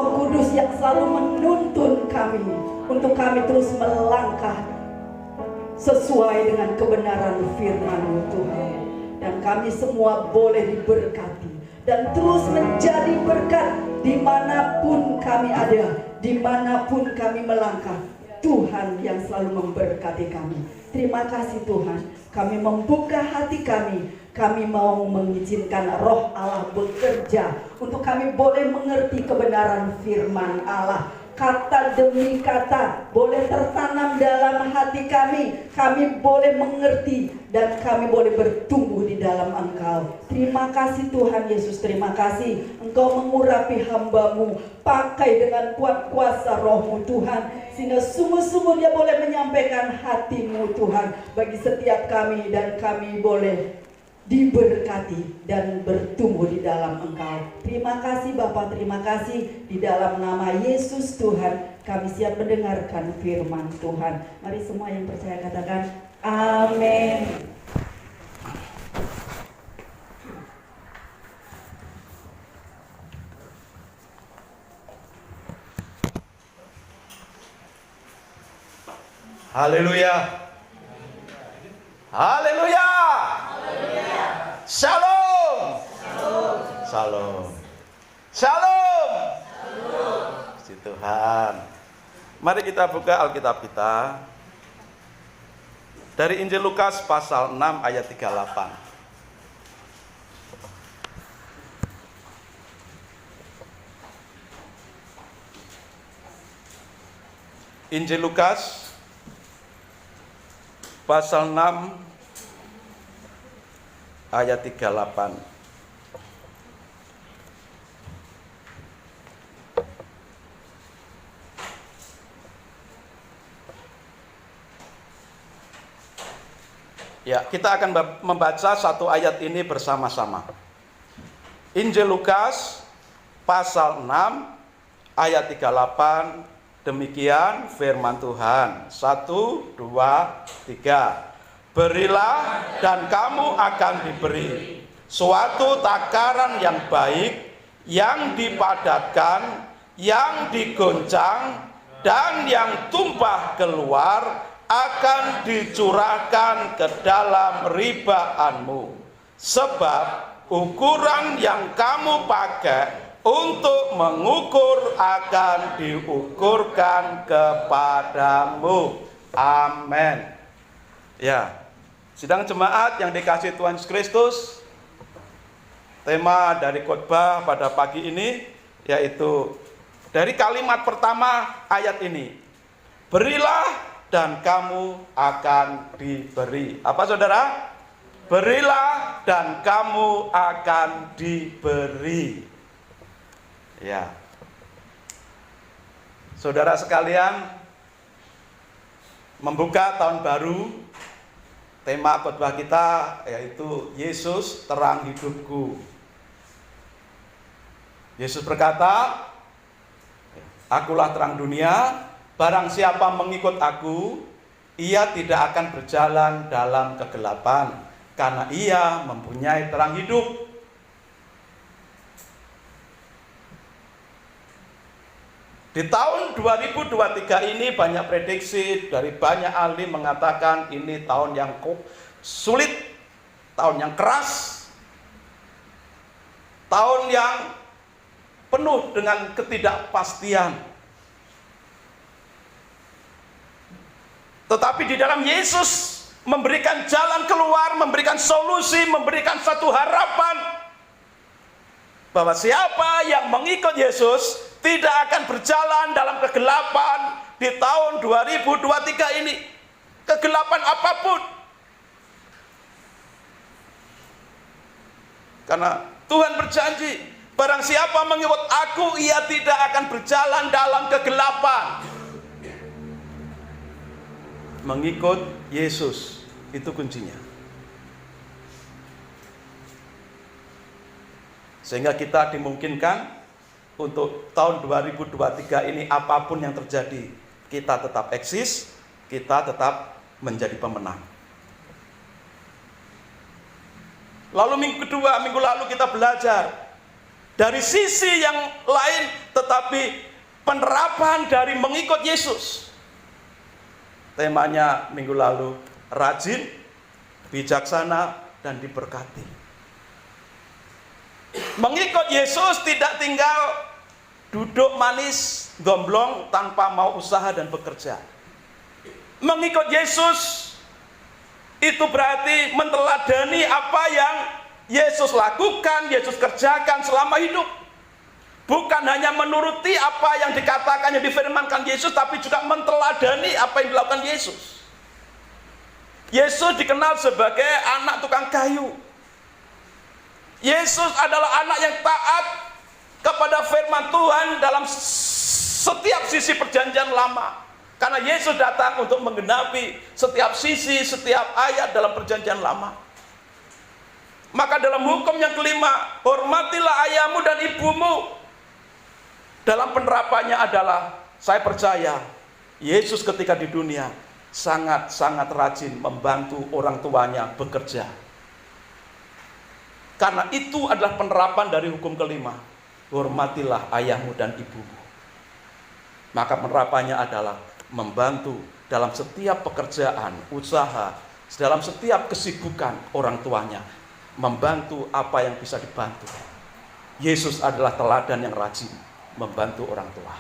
Roh Kudus yang selalu menuntun kami untuk kami terus melangkah sesuai dengan kebenaran firman-Mu Tuhan. Dan kami semua boleh diberkati dan terus menjadi berkat dimanapun kami ada, dimanapun kami melangkah. Tuhan yang selalu memberkati kami. Terima kasih Tuhan. Kami membuka hati kami. Kami mau mengizinkan Roh Allah bekerja untuk kami boleh mengerti kebenaran firman Allah. Kata demi kata boleh tertanam dalam hati kami. Kami boleh mengerti dan kami boleh bertumbuh di dalam Engkau. Terima kasih Tuhan Yesus. Terima kasih Engkau mengurapi hamba-Mu. Pakai dengan kuat kuasa Roh-Mu Tuhan, sehingga sungguh-sungguh Dia boleh menyampaikan hati-Mu Tuhan bagi setiap kami. Dan kami boleh diberkati dan bertumbuh di dalam Engkau. Terima kasih Bapa, terima kasih. Di dalam nama Yesus Tuhan kami siap mendengarkan firman Tuhan. Mari semua yang percaya katakan amin. Haleluya. Haleluya. Shalom. Shalom. Shalom. Puji Tuhan. Mari kita buka Alkitab kita dari Injil Lukas pasal 6 ayat 38. Injil Lukas pasal 6 ayat 38. Ya, kita akan membaca satu ayat ini bersama-sama. Injil Lukas pasal 6 ayat 38. Demikian firman Tuhan. 1, 2, 3. Berilah dan kamu akan diberi suatu takaran yang baik, yang dipadatkan, yang digoncang, dan yang tumpah keluar akan dicurahkan ke dalam ribaanmu. Sebab ukuran yang kamu pakai untuk mengukur akan diukurkan kepadamu. Amin. Ya, sidang jemaat yang dikasihi Tuhan Yesus Kristus, tema dari khotbah pada pagi ini yaitu dari kalimat pertama ayat ini. Berilah dan kamu akan diberi. Apa saudara? Berilah dan kamu akan diberi. Ya, saudara sekalian, membuka tahun baru, tema khotbah kita yaitu Yesus terang hidupku. Yesus berkata, akulah terang dunia, barang siapa mengikut aku, ia tidak akan berjalan dalam kegelapan, karena ia mempunyai terang hidup. Di tahun 2023 ini banyak prediksi dari banyak ahli mengatakan ini tahun yang sulit, tahun yang keras, tahun yang penuh dengan ketidakpastian. Tetapi di dalam Yesus memberikan jalan keluar, memberikan solusi, memberikan satu harapan bahwa siapa yang mengikut Yesus tidak akan berjalan dalam kegelapan di tahun 2023 ini. Kegelapan apapun. Karena Tuhan berjanji, barang siapa mengikut aku, ia tidak akan berjalan dalam kegelapan. Mengikut Yesus, itu kuncinya. Sehingga kita dimungkinkan untuk tahun 2023 ini apapun yang terjadi, kita tetap eksis, kita tetap menjadi pemenang. Lalu minggu kedua, minggu lalu kita belajar dari sisi yang lain, tetapi penerapan dari mengikut Yesus. Temanya minggu lalu, rajin, bijaksana, dan diberkati. Mengikut Yesus tidak tinggal duduk manis, gomblong, tanpa mau usaha dan bekerja. Mengikut Yesus itu berarti menteladani apa yang Yesus lakukan, Yesus kerjakan selama hidup. Bukan hanya menuruti apa yang dikatakan, yang difirmankan Yesus, tapi juga menteladani apa yang dilakukan Yesus. Yesus dikenal sebagai anak tukang kayu. Yesus adalah anak yang taat kepada firman Tuhan dalam setiap sisi perjanjian lama. Karena Yesus datang untuk menggenapi setiap sisi, setiap ayat dalam perjanjian lama. Maka dalam hukum yang kelima, hormatilah ayahmu dan ibumu. Dalam penerapannya adalah, saya percaya, Yesus ketika di dunia sangat-sangat rajin membantu orang tuanya bekerja. Karena itu adalah penerapan dari hukum kelima. Hormatilah ayahmu dan ibumu. Maka penerapannya adalah membantu dalam setiap pekerjaan, usaha, dalam setiap kesibukan orang tuanya. Membantu apa yang bisa dibantu. Yesus adalah teladan yang rajin membantu orang tua.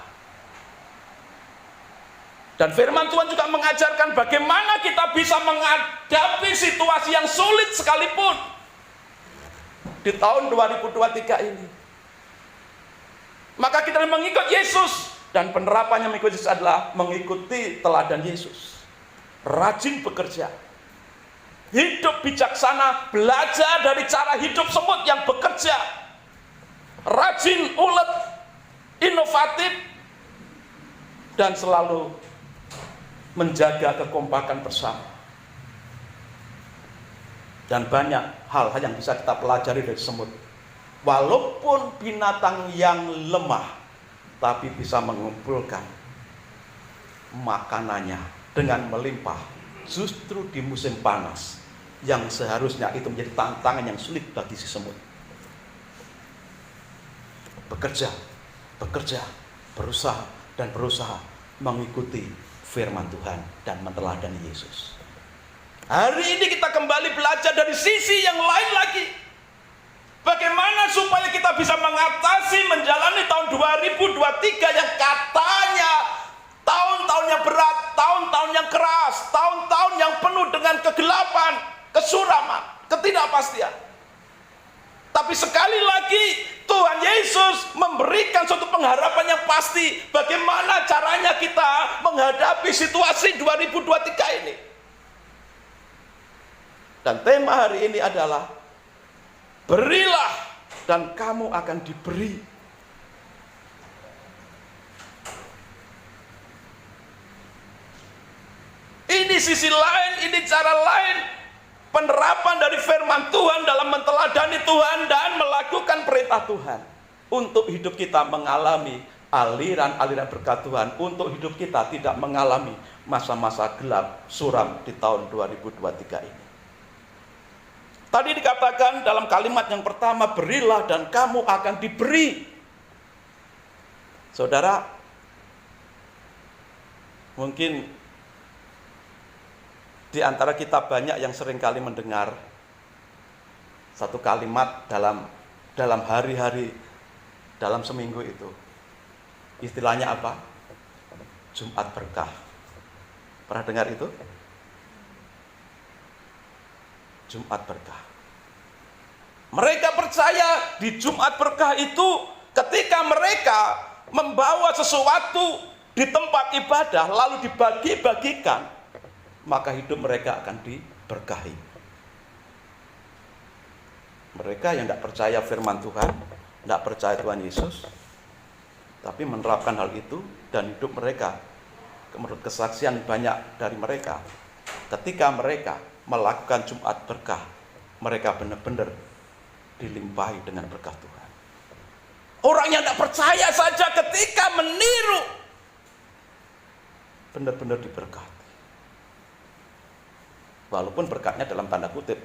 Dan firman Tuhan juga mengajarkan bagaimana kita bisa menghadapi situasi yang sulit sekalipun di tahun 2023 ini. Maka kita mengikut Yesus, dan penerapannya mengikut Yesus adalah mengikuti teladan Yesus. Rajin bekerja, hidup bijaksana, belajar dari cara hidup semut yang bekerja, rajin, ulet, inovatif, dan selalu menjaga kekompakan bersama. Dan banyak hal-hal yang bisa kita pelajari dari semut. Walaupun binatang yang lemah, tapi bisa mengumpulkan makanannya dengan melimpah, justru di musim panas, yang seharusnya itu menjadi tantangan yang sulit bagi si semut. Bekerja, berusaha, dan berusaha mengikuti firman Tuhan dan meneladani Yesus. Hari ini kita kembali belajar dari sisi yang lain lagi. Bagaimana supaya kita bisa mengatasi, menjalani tahun 2023 yang katanya tahun-tahun yang berat, tahun-tahun yang keras, tahun-tahun yang penuh dengan kegelapan, kesuraman, ketidakpastian. Tapi sekali lagi Tuhan Yesus memberikan suatu pengharapan yang pasti. Bagaimana caranya kita menghadapi situasi 2023 ini. Dan tema hari ini adalah berilah dan kamu akan diberi. Ini sisi lain, ini cara lain penerapan dari firman Tuhan dalam menteladani Tuhan dan melakukan perintah Tuhan untuk hidup kita mengalami aliran-aliran berkat Tuhan, untuk hidup kita tidak mengalami masa-masa gelap suram di tahun 2023 ini. Tadi dikatakan dalam kalimat yang pertama, berilah dan kamu akan diberi. Saudara, mungkin di antara kita banyak yang seringkali mendengar satu kalimat dalam hari-hari, dalam seminggu itu. Istilahnya apa? Jumat berkah. Pernah dengar itu? Jumat berkah. Mereka percaya di Jumat berkah itu ketika mereka membawa sesuatu di tempat ibadah lalu dibagi-bagikan, maka hidup mereka akan diberkahi. Mereka yang tidak percaya firman Tuhan, tidak percaya Tuhan Yesus, tapi menerapkan hal itu, dan hidup mereka, menurut kesaksian banyak dari mereka, ketika mereka melakukan Jumat berkah, mereka benar-benar dilimpahi dengan berkah Tuhan. Orang yang tidak percaya saja ketika meniru, benar-benar diberkati. Walaupun berkatnya dalam tanda kutip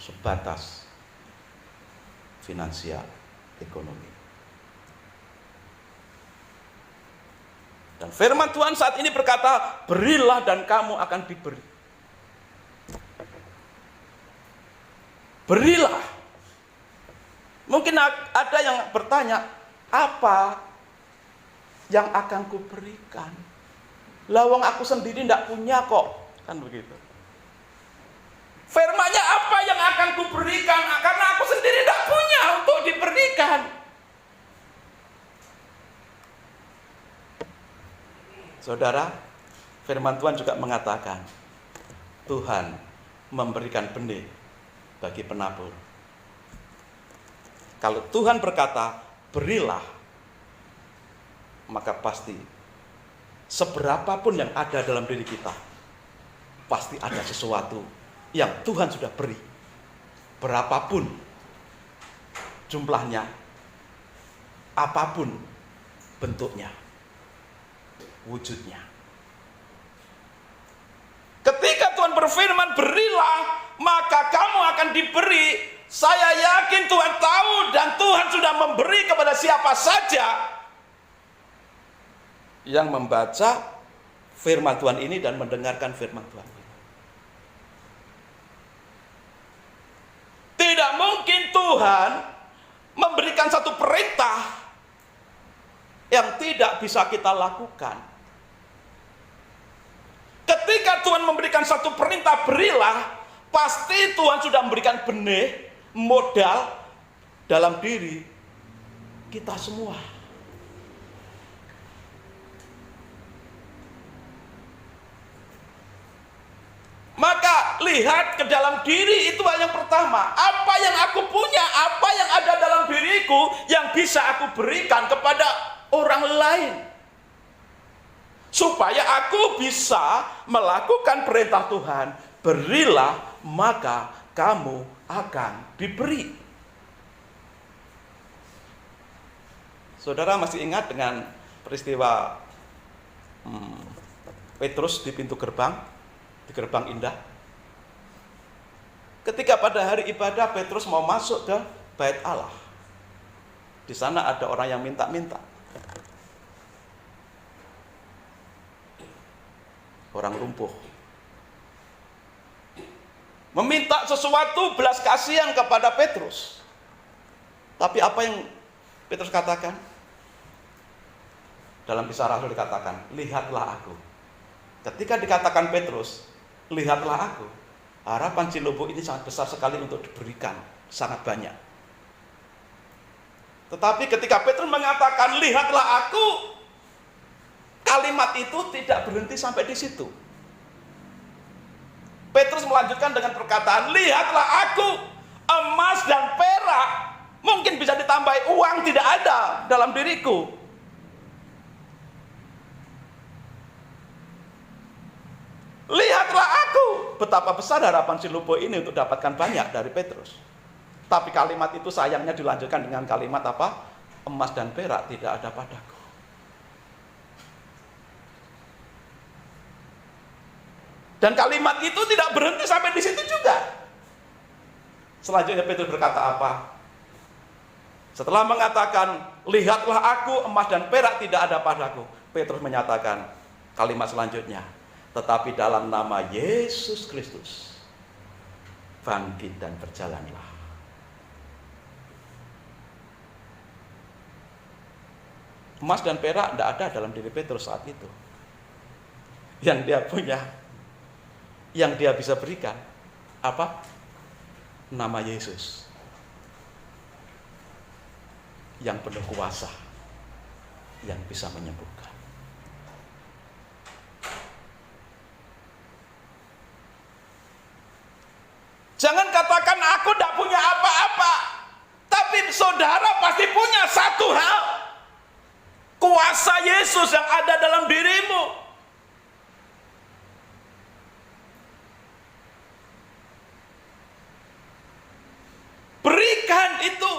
sebatas finansial, ekonomi. Dan firman Tuhan saat ini berkata, berilah dan kamu akan diberi. Berilah. Mungkin ada yang bertanya, apa yang akan kuberikan? Lawang aku sendiri tidak punya kok. Kan begitu. Firman-Nya apa yang akan kuberikan? Karena aku sendiri tidak punya untuk diberikan. Saudara, firman Tuhan juga mengatakan, Tuhan memberikan benih bagi penabur. Kalau Tuhan berkata, berilah, maka pasti seberapapun yang ada dalam diri kita, pasti ada sesuatu yang Tuhan sudah beri. Berapapun jumlahnya, apapun bentuknya, wujudnya. Ketika Tuhan berfirman, berilah, maka kamu akan diberi. Saya yakin Tuhan tahu dan Tuhan sudah memberi kepada siapa saja yang membaca firman Tuhan ini dan mendengarkan firman Tuhan ini. Tidak mungkin Tuhan memberikan satu perintah yang tidak bisa kita lakukan. Ketika Tuhan memberikan satu perintah, berilah, pasti Tuhan sudah memberikan benih, modal dalam diri kita semua. Maka lihat ke dalam diri, itu hal yang pertama. Apa yang aku punya, apa yang ada dalam diriku yang bisa aku berikan kepada orang lain, supaya aku bisa melakukan perintah Tuhan, berilah maka kamu akan diberi. Saudara masih ingat dengan peristiwa Petrus di pintu gerbang, di gerbang indah? Ketika pada hari ibadah Petrus mau masuk ke bait Allah, di sana ada orang yang minta-minta. Orang lumpuh meminta sesuatu belas kasihan kepada Petrus. Tapi apa yang Petrus katakan? Dalam Kisah Rasul dikatakan, lihatlah aku. Ketika dikatakan Petrus, lihatlah aku, harapan Cilumbu ini sangat besar sekali untuk diberikan, sangat banyak. Tetapi ketika Petrus mengatakan, lihatlah aku, kalimat itu tidak berhenti sampai di situ. Petrus melanjutkan dengan perkataan, lihatlah aku, emas dan perak mungkin bisa ditambahi, uang tidak ada dalam diriku. Lihatlah aku. Betapa besar harapan si lumpuh ini untuk dapatkan banyak dari Petrus. Tapi kalimat itu sayangnya dilanjutkan dengan kalimat apa? Emas dan perak tidak ada padaku. Dan kalimat itu tidak berhenti sampai di situ juga. Selanjutnya Petrus berkata apa? Setelah mengatakan, lihatlah aku, emas dan perak tidak ada padaku, Petrus menyatakan kalimat selanjutnya, tetapi dalam nama Yesus Kristus, bangkit dan berjalanlah. Emas dan perak tidak ada dalam diri Petrus saat itu. Yang dia punya, yang dia bisa berikan apa? Nama Yesus yang penuh kuasa, yang bisa menyembuhkan. Jangan katakan aku tidak punya apa-apa, tapi saudara pasti punya satu hal, kuasa Yesus yang ada dalam dirimu. Berikan itu,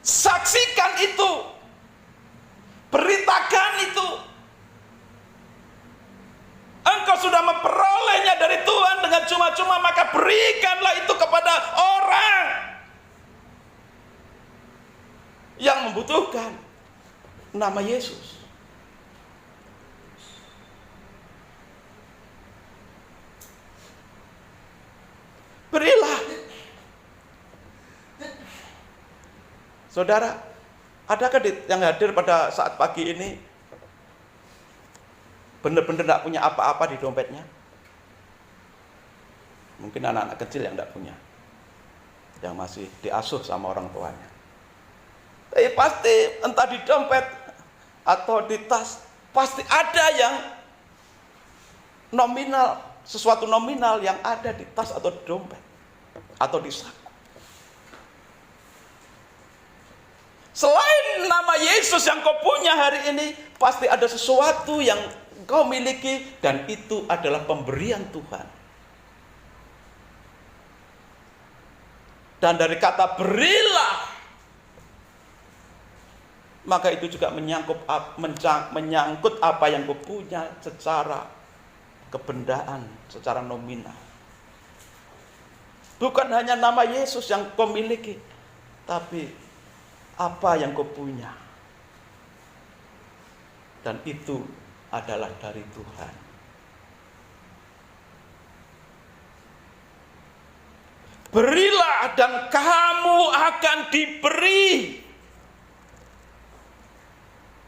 saksikan itu, beritakan itu. Engkau sudah memperolehnya dari Tuhan dengan cuma-cuma, maka berikanlah itu kepada orang. yang membutuhkan nama Yesus. Berilah. Saudara, adakah yang hadir pada saat pagi ini benar-benar tidak punya apa-apa di dompetnya? Mungkin anak-anak kecil yang tidak punya, yang masih diasuh sama orang tuanya. Tapi pasti entah di dompet atau di tas, pasti ada yang nominal, sesuatu nominal yang ada di tas atau di dompet atau di saku. Selain nama Yesus yang kau punya hari ini, pasti ada sesuatu yang kau miliki, dan itu adalah pemberian Tuhan. Dan dari kata berilah, maka itu juga menyangkut apa yang kau punya secara kebendaan, secara nominal. Bukan hanya nama Yesus yang kau miliki, tapi apa yang kau punya. Dan itu adalah dari Tuhan. Berilah dan kamu akan diberi.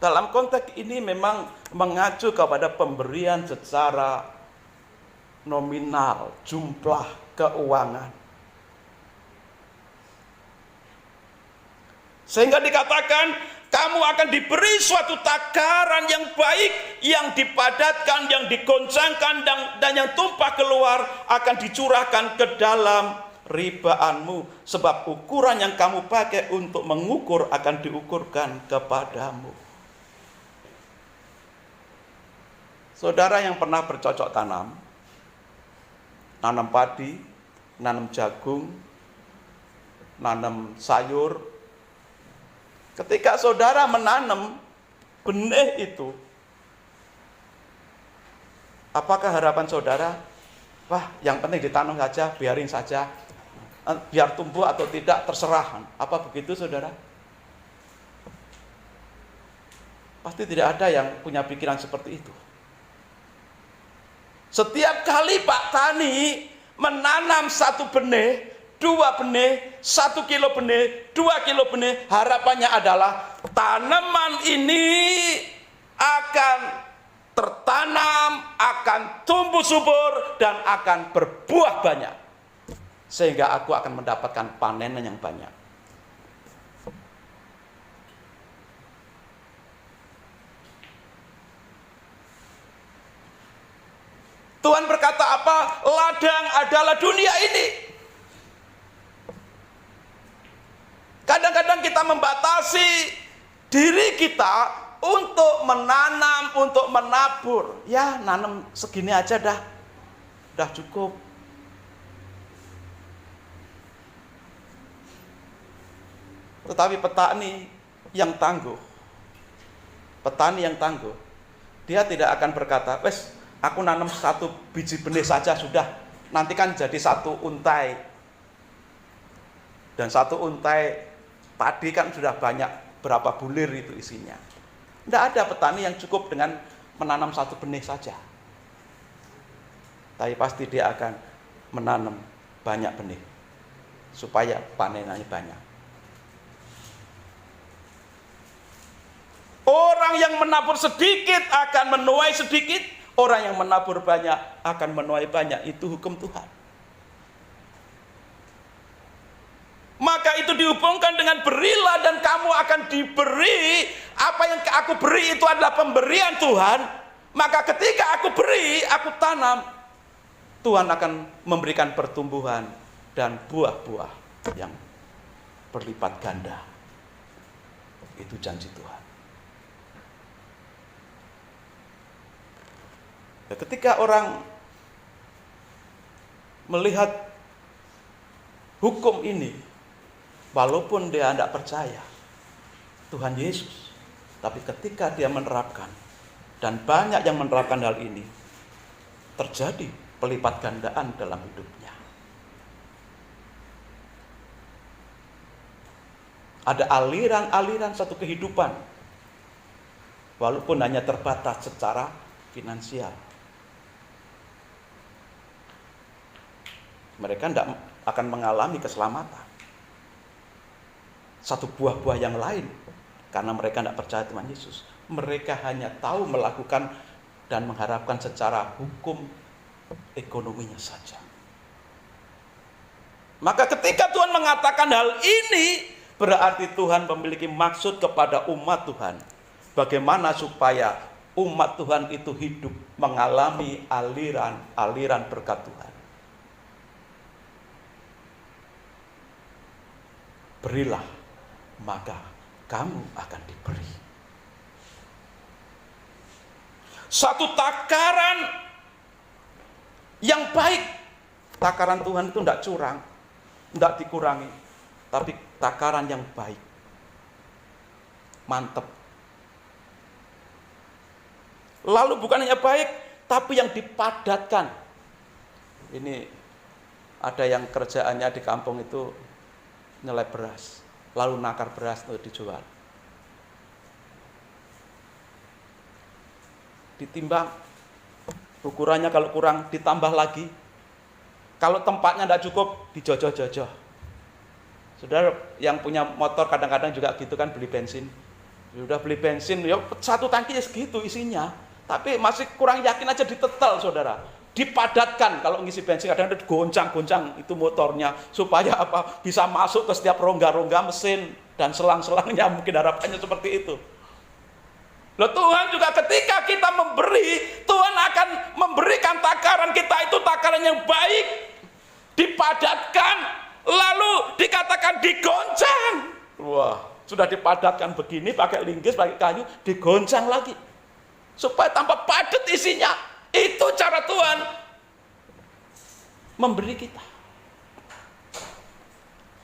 Dalam konteks ini memang mengacu kepada pemberian secara nominal, jumlah keuangan. Sehingga dikatakan kamu akan diberi suatu takaran yang baik, yang dipadatkan, yang digoncangkan, dan yang tumpah keluar akan dicurahkan ke dalam ribaanmu. Sebab ukuran yang kamu pakai untuk mengukur akan diukurkan kepadamu. Saudara yang pernah bercocok tanam, nanam padi, nanam jagung, nanam sayur, ketika saudara menanam benih itu, apakah harapan saudara, wah yang penting ditanam saja, biarin saja, biar tumbuh atau tidak terserah. Apa begitu saudara? Pasti tidak ada yang punya pikiran seperti itu. Setiap kali Pak Tani menanam satu benih, 2 benih, 1 kilo benih, 2 kilo benih, harapannya adalah tanaman ini akan tertanam, akan tumbuh subur, dan akan berbuah banyak. Sehingga aku akan mendapatkan panen yang banyak. Tuhan berkata apa? Ladang adalah dunia ini. Kadang-kadang kita membatasi diri kita untuk menanam, untuk menabur. Ya, nanam segini aja dah cukup. Tetapi petani yang tangguh, dia tidak akan berkata, wes, aku nanam 1 biji benih saja sudah, nanti kan jadi 1 untai. Dan 1 untai padi kan sudah banyak, berapa bulir itu isinya. Tidak ada petani yang cukup dengan menanam 1 benih saja. Tapi pasti dia akan menanam banyak benih, supaya panenannya banyak. Orang yang menabur sedikit akan menuai sedikit, orang yang menabur banyak akan menuai banyak. Itu hukum Tuhan. Maka itu dihubungkan dengan berilah dan kamu akan diberi. Apa yang aku beri itu adalah pemberian Tuhan. Maka ketika aku beri, aku tanam, Tuhan akan memberikan pertumbuhan dan buah-buah yang berlipat ganda. Itu janji Tuhan. Ketika orang melihat hukum ini, walaupun dia tidak percaya Tuhan Yesus, tapi ketika dia menerapkan, dan banyak yang menerapkan hal ini, terjadi pelipat gandaan dalam hidupnya. Ada aliran-aliran satu kehidupan. Walaupun hanya terbatas secara finansial. Mereka tidak akan mengalami keselamatan. Satu buah-buah yang lain. Karena mereka tidak percaya Tuhan Yesus. Mereka hanya tahu melakukan dan mengharapkan secara hukum ekonominya saja. Maka ketika Tuhan mengatakan hal ini, berarti Tuhan memiliki maksud kepada umat Tuhan. Bagaimana supaya umat Tuhan itu hidup mengalami aliran berkat Tuhan. Berilah, maka kamu akan diberi. Satu takaran yang baik. Takaran Tuhan itu tidak curang, tidak dikurangi, tapi takaran yang baik. Mantap. Lalu bukan hanya baik, tapi yang dipadatkan. Ini ada yang kerjaannya di kampung itu nyelai beras, lalu nakar beras untuk dijual. Ditimbang, ukurannya kalau kurang ditambah lagi. Kalau tempatnya tidak cukup, dijojoh-jojoh. Saudara yang punya motor kadang-kadang juga gitu kan, beli bensin. Sudah beli bensin, ya satu tangki ya segitu isinya. Tapi masih kurang yakin aja ditetel, saudara. Dipadatkan, kalau ngisi bensin kadang-kadang goncang-goncang itu motornya. Supaya apa? Bisa masuk ke setiap rongga-rongga mesin dan selang-selangnya, mungkin harapannya seperti itu. Loh, Tuhan juga ketika kita memberi, Tuhan akan memberikan takaran kita itu takaran yang baik, dipadatkan, lalu dikatakan digoncang. Wah, sudah dipadatkan begini, pakai linggis, pakai kayu, digoncang lagi. Supaya tambah padat isinya. Itu cara Tuhan memberi kita.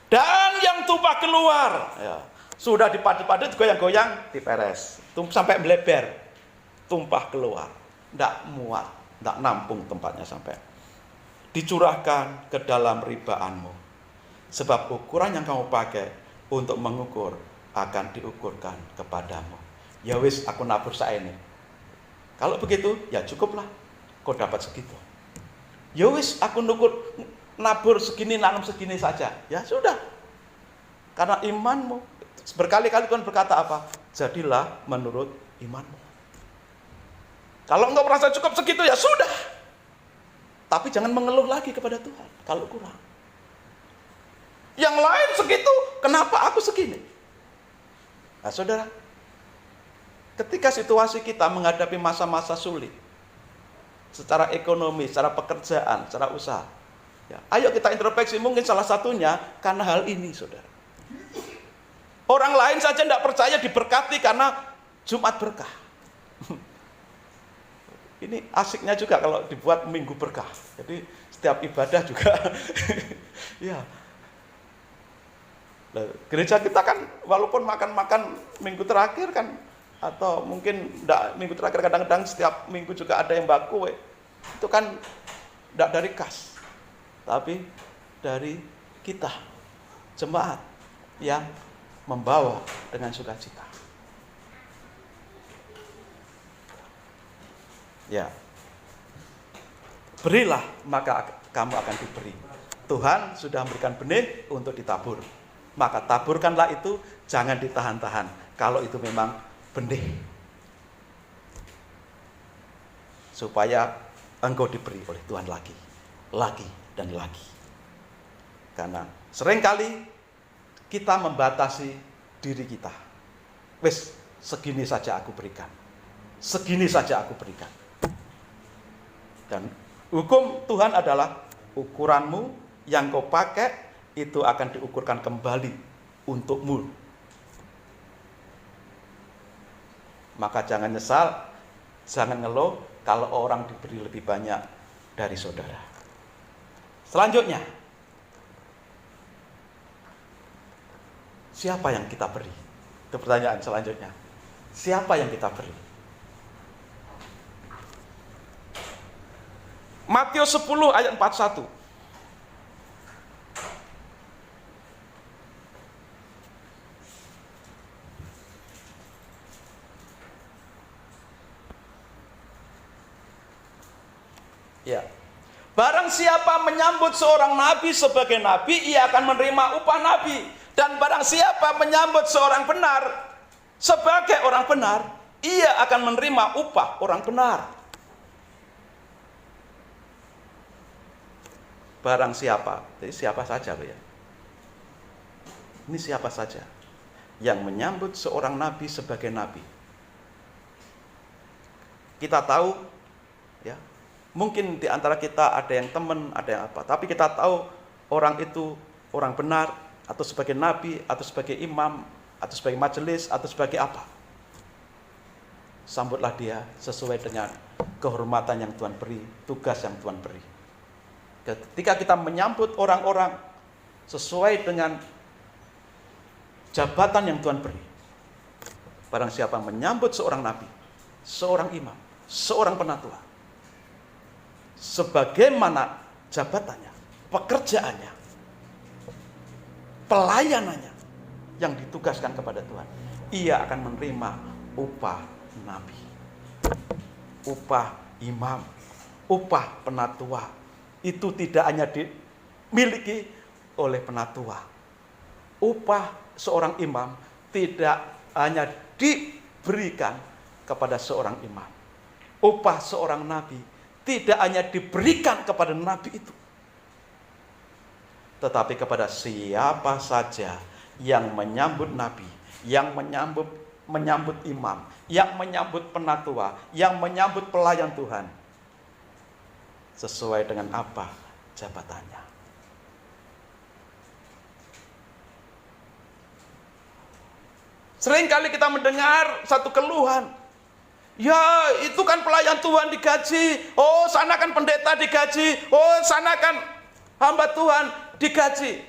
Dan yang tumpah keluar, ya, sudah dipadat-padat, goyang-goyang, diperes. Sampai melebar, tumpah keluar, tidak muat, tidak nampung tempatnya sampai. Dicurahkan ke dalam ribaanmu. Sebab ukuran yang kamu pakai untuk mengukur akan diukurkan kepadamu. Ya wis, aku nabur saya ini. Kalau begitu, ya cukuplah, kau dapat segitu. Ya wis, aku nabur segini, nanam segini saja. Ya sudah, karena imanmu. Berkali-kali Tuhan berkata apa? Jadilah menurut imanmu. Kalau engkau merasa cukup segitu, ya sudah. Tapi jangan mengeluh lagi kepada Tuhan kalau kurang. Yang lain segitu, kenapa aku segini? Nah, saudara, ketika situasi kita menghadapi masa-masa sulit, secara ekonomi, secara pekerjaan, secara usaha, ya, ayo kita introspeksi, mungkin salah satunya karena hal ini, saudara. Orang lain saja tidak percaya diberkati karena Jumat berkah. Ini asiknya juga kalau dibuat minggu berkah. Jadi setiap ibadah juga, ya. Gereja kita kan walaupun makan-makan minggu terakhir kan, atau mungkin enggak minggu terakhir, kadang-kadang setiap minggu juga ada yang baku, itu kan enggak dari kas, tapi dari kita, jemaat yang membawa dengan sukacita. Ya. Berilah, maka kamu akan diberi. Tuhan sudah memberikan benih untuk ditabur. Maka taburkanlah itu, jangan ditahan-tahan. Kalau itu memang benih. Supaya engkau diberi oleh Tuhan lagi dan lagi. Karena seringkali kita membatasi diri kita. Wes, segini saja aku berikan. Segini saja aku berikan. Dan hukum Tuhan adalah ukuranmu yang kau pakai itu akan diukurkan kembali untukmu. Maka jangan nyesal, jangan ngeluh kalau orang diberi lebih banyak dari saudara. Selanjutnya, siapa yang kita beri? Itu pertanyaan selanjutnya. Siapa yang kita beri? Matius 10 ayat 41. Ya. Barang siapa menyambut seorang nabi sebagai nabi, ia akan menerima upah nabi. Dan barang siapa menyambut seorang benar sebagai orang benar, ia akan menerima upah orang benar. Barang siapa, jadi siapa saja loh ya. Ini siapa saja yang menyambut seorang nabi sebagai nabi. Kita tahu ya, mungkin di antara kita ada yang teman, ada yang apa, tapi kita tahu orang itu orang benar, atau sebagai nabi, atau sebagai imam, atau sebagai majelis, atau sebagai apa. Sambutlah dia sesuai dengan kehormatan yang Tuhan beri, tugas yang Tuhan beri. Ketika kita menyambut orang-orang sesuai dengan jabatan yang Tuhan beri, barang siapa menyambut seorang nabi, seorang imam, seorang penatua, sebagaimana jabatannya, pekerjaannya, pelayanannya yang ditugaskan kepada Tuhan, ia akan menerima upah nabi, upah imam, upah penatua. Itu tidak hanya dimiliki oleh penatua. Upah seorang imam tidak hanya diberikan kepada seorang imam. Upah seorang nabi tidak hanya diberikan kepada nabi itu, tetapi kepada siapa saja yang menyambut nabi, yang menyambut imam, yang menyambut penatua, yang menyambut pelayan Tuhan, sesuai dengan apa jabatannya. Seringkali kita mendengar satu keluhan, ya itu kan pelayan Tuhan digaji, oh sana kan pendeta digaji, oh sana kan hamba Tuhan digaji.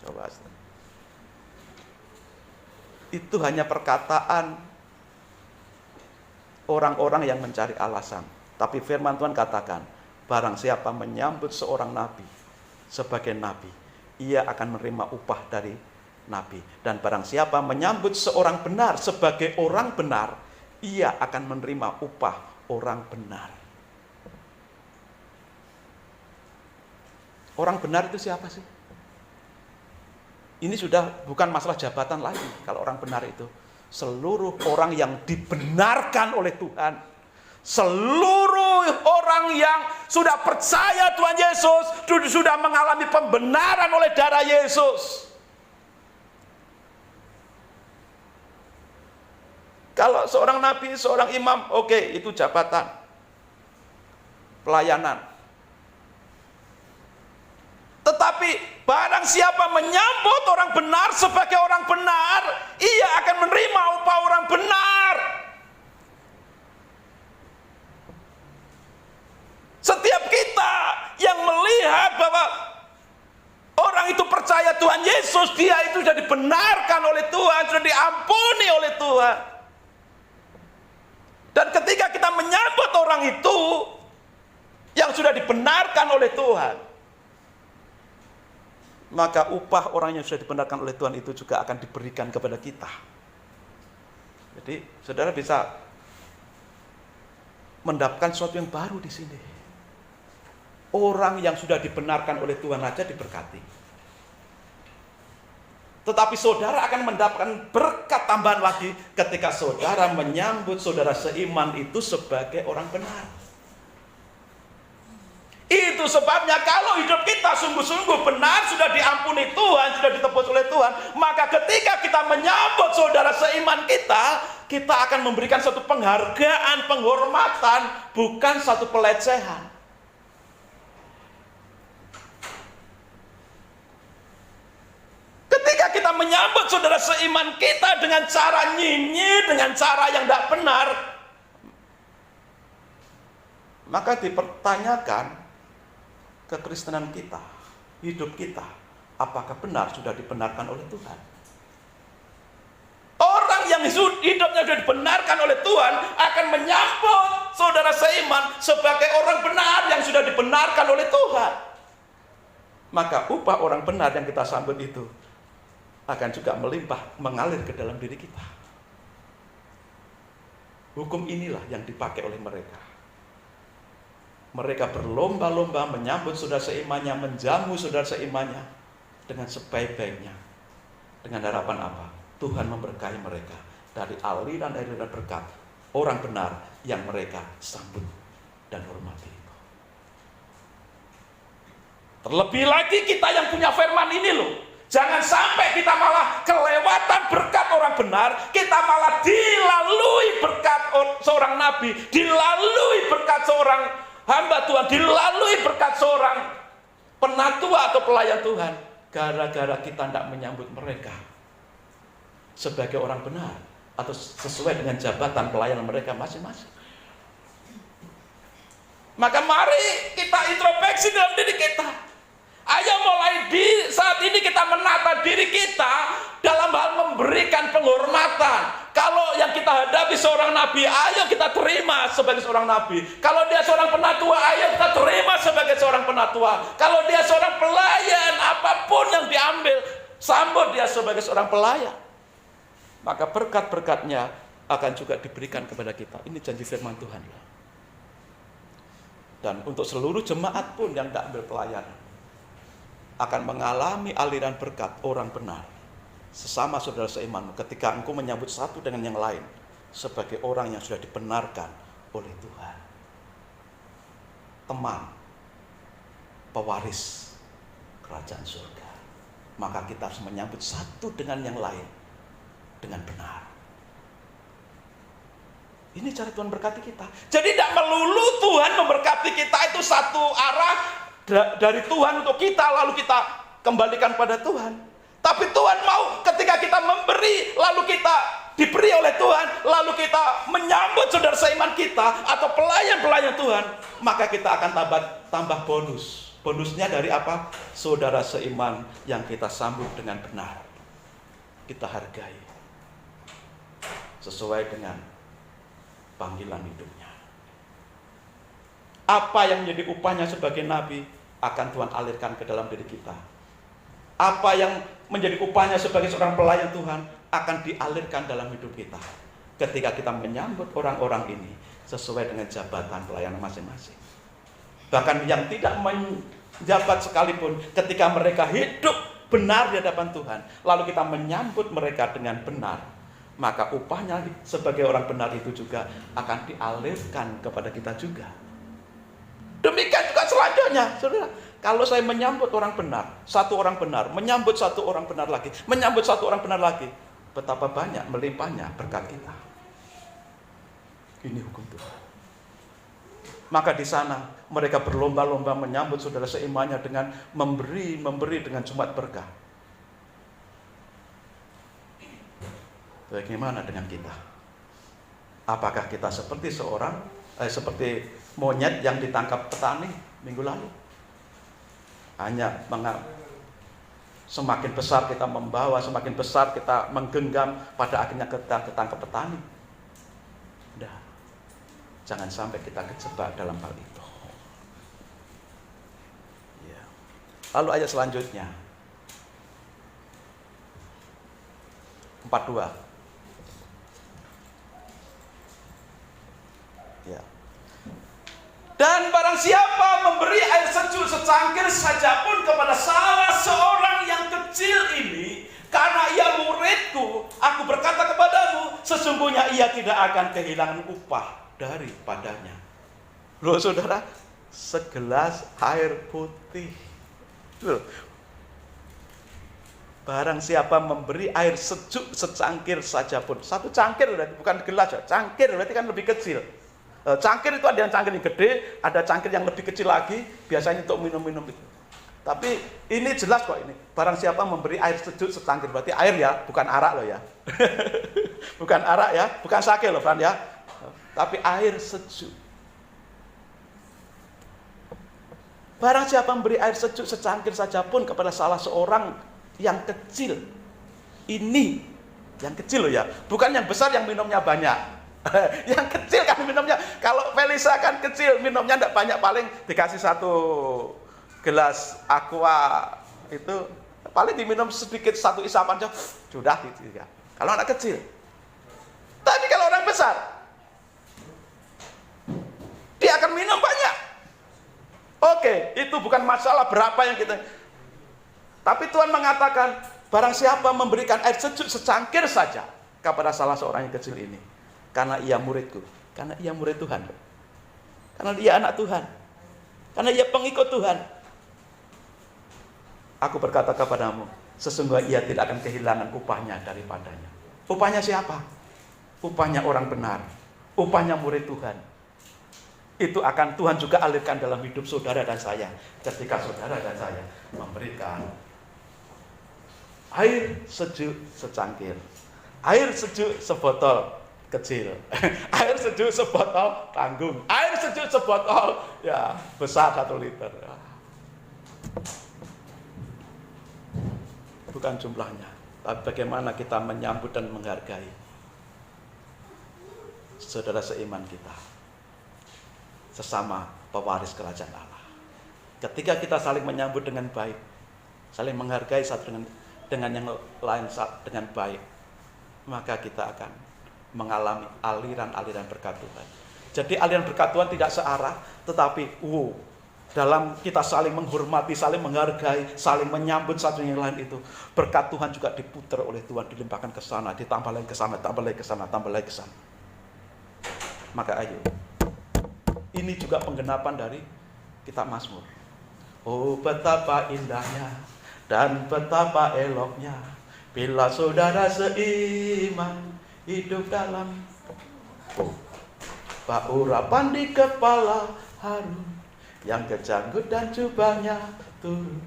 Coba, itu hanya perkataan orang-orang yang mencari alasan. Tapi firman Tuhan katakan, barang siapa menyambut seorang nabi sebagai nabi, ia akan menerima upah dari nabi. Dan barang siapa menyambut seorang benar sebagai orang benar, ia akan menerima upah orang benar. Orang benar itu siapa sih? Ini sudah bukan masalah jabatan lagi. Kalau orang benar itu seluruh orang yang dibenarkan oleh Tuhan, seluruh orang yang sudah percaya Tuhan Yesus, sudah mengalami pembenaran oleh darah Yesus. Kalau seorang nabi, seorang imam, oke, itu jabatan, pelayanan. Tetapi barang siapa menyambut orang benar sebagai orang benar, ia akan menerima upah orang benar. Setiap kita yang melihat bahwa orang itu percaya Tuhan Yesus, dia itu sudah dibenarkan oleh Tuhan, sudah diampuni oleh Tuhan. Dan ketika kita menyambut orang itu yang sudah dibenarkan oleh Tuhan, maka upah orang yang sudah dibenarkan oleh Tuhan itu juga akan diberikan kepada kita. Jadi saudara bisa mendapatkan sesuatu yang baru di sini. Orang yang sudah dibenarkan oleh Tuhan saja diberkati. Tetapi saudara akan mendapatkan berkat tambahan lagi ketika saudara menyambut saudara seiman itu sebagai orang benar. Itu sebabnya kalau hidup kita sungguh-sungguh benar, sudah diampuni Tuhan, sudah ditebus oleh Tuhan, maka ketika kita menyambut saudara seiman kita akan memberikan satu penghargaan, penghormatan, bukan satu pelecehan. Ketika kita menyambut saudara seiman kita dengan cara nyinyir, dengan cara yang tidak benar, maka dipertanyakan kekristenan kita, hidup kita, apakah benar sudah dibenarkan oleh Tuhan? Orang yang hidupnya sudah dibenarkan oleh Tuhan akan menyambut saudara seiman sebagai orang benar yang sudah dibenarkan oleh Tuhan. Maka upah orang benar yang kita sambut itu akan juga melimpah, mengalir ke dalam diri kita. Hukum inilah yang dipakai oleh mereka. mereka berlomba-lomba menyambut saudara seimannya, menjamu saudara seimannya dengan sebaik-baiknya. Dengan harapan apa? Tuhan memberkahi mereka dari aliran-aliran berkat orang benar yang mereka sambut dan hormati. Terlebih lagi kita yang punya firman ini loh. Jangan sampai kita malah kelewatan berkat orang benar, kita malah dilalui berkat seorang nabi, dilalui berkat seorang hamba Tuhan, dilalui berkat seorang penatua atau pelayan Tuhan, gara-gara kita tidak menyambut mereka sebagai orang benar atau sesuai dengan jabatan pelayanan mereka masing-masing. Maka mari kita introspeksi dalam diri kita. Ayo mulai di saat ini kita menata diri kita dalam hal memberikan penghormatan. Kalau yang kita hadapi seorang nabi, ayo kita terima sebagai seorang nabi. Kalau dia seorang penatua, ayo kita terima sebagai seorang penatua. Kalau dia seorang pelayan, apapun yang diambil, sambut dia sebagai seorang pelayan. Maka berkat-berkatnya akan juga diberikan kepada kita. Ini janji firman Tuhan. Dan untuk seluruh jemaat pun yang tidak ambil pelayanan akan mengalami aliran berkat orang benar sesama saudara seiman ketika engkau menyambut satu dengan yang lain sebagai orang yang sudah dibenarkan oleh Tuhan, teman, pewaris kerajaan surga. Maka kita harus menyambut satu dengan yang lain dengan benar. Ini cara Tuhan berkati kita. Jadi tidak melulu Tuhan memberkati kita itu satu arah dari Tuhan untuk kita, lalu kita kembalikan pada Tuhan. Tapi Tuhan mau ketika kita memberi, lalu kita diberi oleh Tuhan, lalu kita menyambut saudara seiman kita atau pelayan-pelayan Tuhan, maka kita akan tambah bonus. Bonusnya dari apa? Saudara seiman yang kita sambut dengan benar, kita hargai sesuai dengan panggilan hidupnya. Apa yang menjadi upahnya sebagai nabi akan Tuhan alirkan ke dalam diri kita. Apa yang menjadi upahnya sebagai seorang pelayan Tuhan akan dialirkan dalam hidup kita ketika kita menyambut orang-orang ini sesuai dengan jabatan pelayanan masing-masing. Bahkan yang tidak menjabat sekalipun, ketika mereka hidup benar di hadapan Tuhan, lalu kita menyambut mereka dengan benar, maka upahnya sebagai orang benar itu juga akan dialirkan kepada kita juga. Demikian juga selanjutnya, saudara. Kalau saya menyambut orang benar, satu orang benar, menyambut satu orang benar lagi, menyambut satu orang benar lagi, betapa banyak melimpahnya berkat kita. Ini hukum Tuhan. Maka di sana mereka berlomba-lomba menyambut saudara seimannya dengan memberi dengan jumat berkah. Bagaimana dengan kita? Apakah kita seperti seperti monyet yang ditangkap petani minggu lalu? Hanya semakin besar kita membawa, semakin besar kita menggenggam, pada akhirnya kita ketangkap petani. Udah, jangan sampai kita kejebak dalam hal itu. Ya. Lalu ayat selanjutnya 42. Ya. Dan barang siapa memberi air sejuk secangkir saja pun kepada salah seorang yang kecil ini, karena ia muridku, aku berkata kepadamu, sesungguhnya ia tidak akan kehilangan upah daripadanya. Loh saudara, segelas air putih. Loh. Barang siapa memberi air sejuk secangkir saja pun. Satu cangkir bukan gelas ya, cangkir berarti kan lebih kecil. Cangkir itu ada yang cangkir yang gede, ada cangkir yang lebih kecil lagi, biasanya untuk minum-minum itu. Tapi ini jelas kok ini. Barang siapa memberi air sejuk secangkir, berarti air ya, bukan arak loh ya. Bukan arak ya, bukan sake loh Fran ya. Tapi air sejuk. Barang siapa memberi air sejuk secangkir saja pun kepada salah seorang yang kecil. Ini yang kecil loh ya, bukan yang besar yang minumnya banyak. Yang kecil kan minumnya, kalau Felisa kan kecil minumnya tidak banyak, paling dikasih satu gelas aqua itu paling diminum sedikit, satu isapan aja sudah gitu ya. Kalau anak kecil. Tapi kalau orang besar dia akan minum banyak. Oke, itu bukan masalah berapa yang kita. Tapi Tuhan mengatakan, barang siapa memberikan air sejuk secangkir saja kepada salah seorang yang kecil ini, karena ia muridku, karena ia murid Tuhan, karena dia anak Tuhan, karena ia pengikut Tuhan, aku berkata kepadamu, sesungguhnya ia tidak akan kehilangan upahnya daripadanya. Upahnya siapa? Upahnya orang benar, upahnya murid Tuhan. Itu akan Tuhan juga alirkan dalam hidup saudara dan saya, ketika saudara dan saya memberikan air sejuk secangkir, air sejuk sebotol kecil, air sejuk sebotol tanggung, air sejuk sebotol ya besar 1 liter. Bukan jumlahnya, tapi bagaimana kita menyambut dan menghargai saudara seiman kita, sesama pewaris kerajaan Allah. Ketika kita saling menyambut dengan baik, saling menghargai satu dengan yang lain dengan baik, maka kita akan mengalami aliran-aliran berkat Tuhan. Jadi aliran berkat Tuhan tidak searah, tetapi dalam kita saling menghormati, saling menghargai, saling menyambut satu yang lain itu, berkat Tuhan juga diputar oleh Tuhan, dilimpahkan ke sana, ditambah lagi ke sana, tambah lagi ke sana, tambah lagi ke sana. Maka ayo, ini juga penggenapan dari kitab Mazmur. Oh, betapa indahnya dan betapa eloknya bila saudara seiman hidup dalam urapan di kepala Harun, yang kejanggut dan jubahnya turun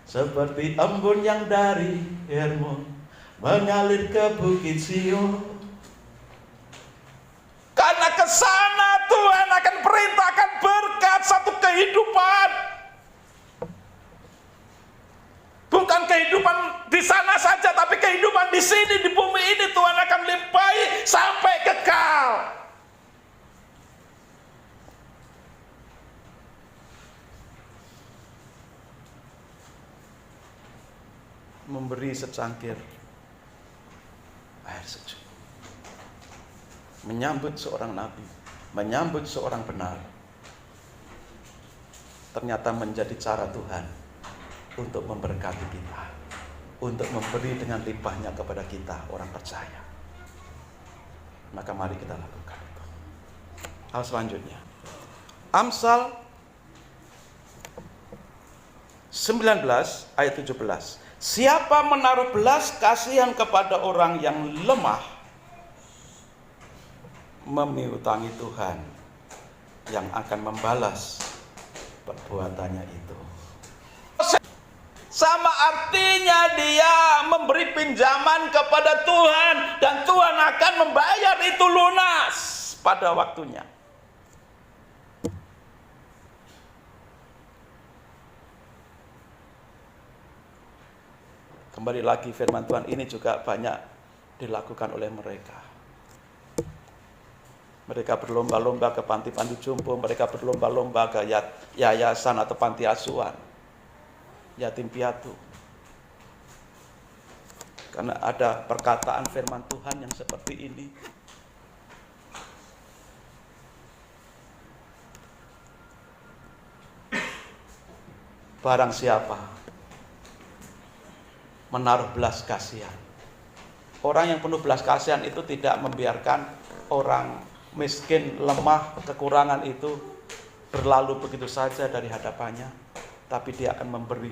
seperti embun yang dari Hermon mengalir ke Bukit Sion. Karena ke sana Tuhan akan perintahkan berkat satu kehidupan. Bukan kehidupan di sana saja, tapi kehidupan di sini, di bumi ini Tuhan akan limpahi sampai kekal. Memberi secangkir air sejuk, menyambut seorang nabi, menyambut seorang benar, ternyata menjadi cara Tuhan untuk memberkati kita, untuk memberi dengan limpahnya kepada kita orang percaya. Maka mari kita lakukan itu. Hal selanjutnya, Amsal 19 ayat 17. Siapa menaruh belas kasihan kepada orang yang lemah, memiutangi Tuhan yang akan membalas perbuatannya itu. Sama artinya dia memberi pinjaman kepada Tuhan, dan Tuhan akan membayar itu lunas pada waktunya. Kembali lagi, firman Tuhan ini juga banyak dilakukan oleh mereka. Mereka berlomba-lomba ke panti-panti jompo, mereka berlomba-lomba ke yayasan atau panti asuhan, yatim piatu. Karena ada perkataan firman Tuhan yang seperti ini. Barang siapa menaruh belas kasihan. Orang yang penuh belas kasihan itu tidak membiarkan orang miskin, lemah, kekurangan itu berlalu begitu saja dari hadapannya, tapi dia akan memberi.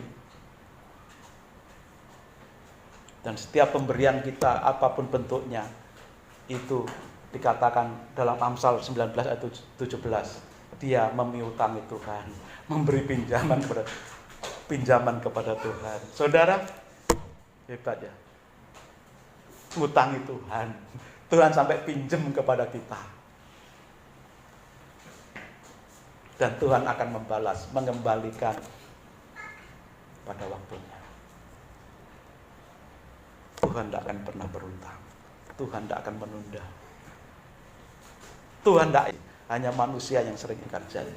Dan setiap pemberian kita, apapun bentuknya, itu dikatakan dalam Amsal 19 ayat 17, dia memiutangi Tuhan, memberi pinjaman kepada Tuhan. Saudara, hebat ya, ngutangi Tuhan. Tuhan sampai pinjam kepada kita, dan Tuhan akan membalas, mengembalikan pada waktunya. Tuhan tidak akan pernah berutang, Tuhan tidak akan menunda. Tuhan tidak, hanya manusia yang sering ingkar janji.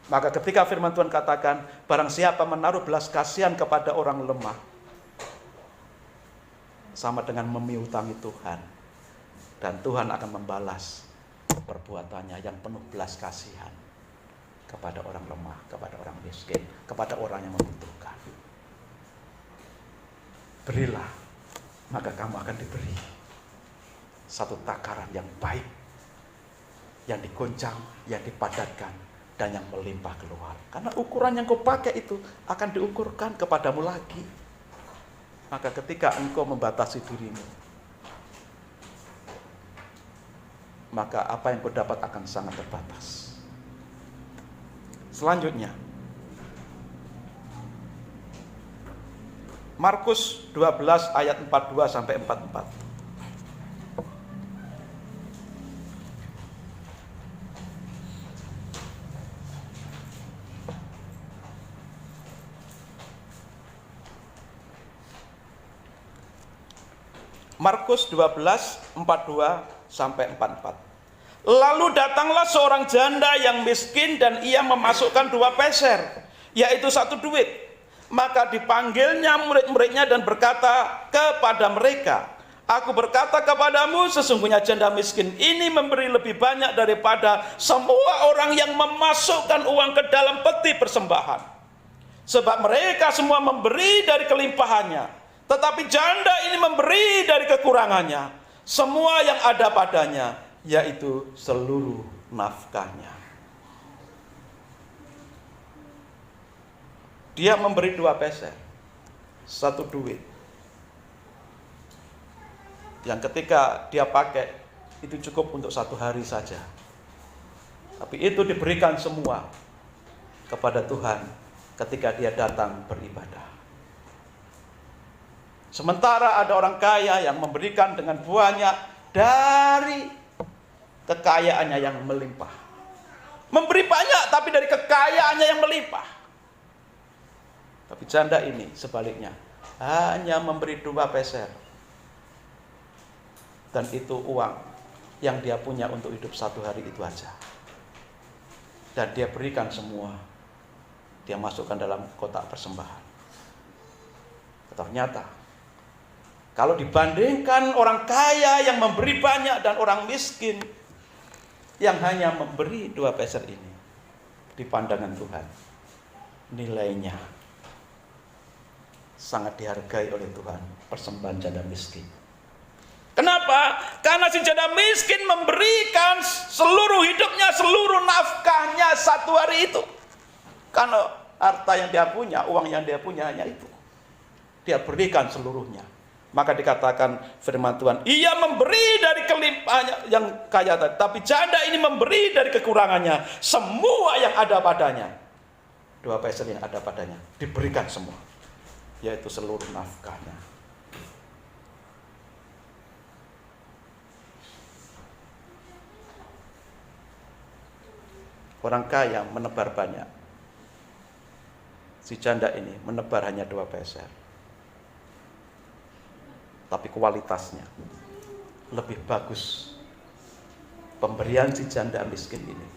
Maka ketika firman Tuhan katakan, barang siapa menaruh belas kasihan kepada orang lemah, sama dengan memiutangi Tuhan, dan Tuhan akan membalas perbuatannya yang penuh belas kasihan. kepada orang lemah, kepada orang miskin, kepada orang yang membutuhkan. Berilah, maka kamu akan diberi satu takaran yang baik, yang digoncang, yang dipadatkan, dan yang melimpah keluar. Karena ukuran yang kau pakai itu akan diukurkan kepadamu lagi. Maka ketika engkau membatasi dirimu, maka apa yang kau dapat akan sangat terbatas. Selanjutnya, Markus 12 ayat 42 sampai 44. Markus 12, 42 sampai 44. Lalu datanglah seorang janda yang miskin dan ia memasukkan 2 peser, yaitu 1 duit. Maka dipanggilnya murid-muridnya dan berkata kepada mereka, aku berkata kepadamu, sesungguhnya janda miskin ini memberi lebih banyak daripada semua orang yang memasukkan uang ke dalam peti persembahan. Sebab mereka semua memberi dari kelimpahannya, tetapi janda ini memberi dari kekurangannya, semua yang ada padanya, yaitu seluruh nafkahnya. Dia memberi 2 peser, 1 duit, yang ketika dia pakai itu cukup untuk 1 hari saja. Tapi itu diberikan semua kepada Tuhan ketika dia datang beribadah. Sementara ada orang kaya yang memberikan dengan banyak dari kekayaannya yang melimpah. Memberi banyak tapi dari kekayaannya yang melimpah. Tapi janda ini sebaliknya hanya memberi 2 peser. Dan itu uang yang dia punya untuk hidup 1 hari itu aja. Dan dia berikan semua. Dia masukkan dalam kotak persembahan. Ternyata kalau dibandingkan orang kaya yang memberi banyak dan orang miskin yang hanya memberi 2 peser ini, di pandangan Tuhan nilainya sangat dihargai oleh Tuhan persembahan janda miskin. Kenapa? Karena si janda miskin memberikan seluruh hidupnya, seluruh nafkahnya 1 hari itu. Karena harta yang dia punya, uang yang dia punya hanya itu. Dia berikan seluruhnya. Maka dikatakan firman Tuhan, ia memberi dari kelimpahannya yang kaya tadi, tapi janda ini memberi dari kekurangannya, semua yang ada padanya. 2 peser yang ada padanya diberikan semua, yaitu seluruh nafkahnya. Orang kaya menebar banyak, si janda ini menebar hanya 2 peser. Tapi kualitasnya lebih bagus pemberian si janda miskin ini,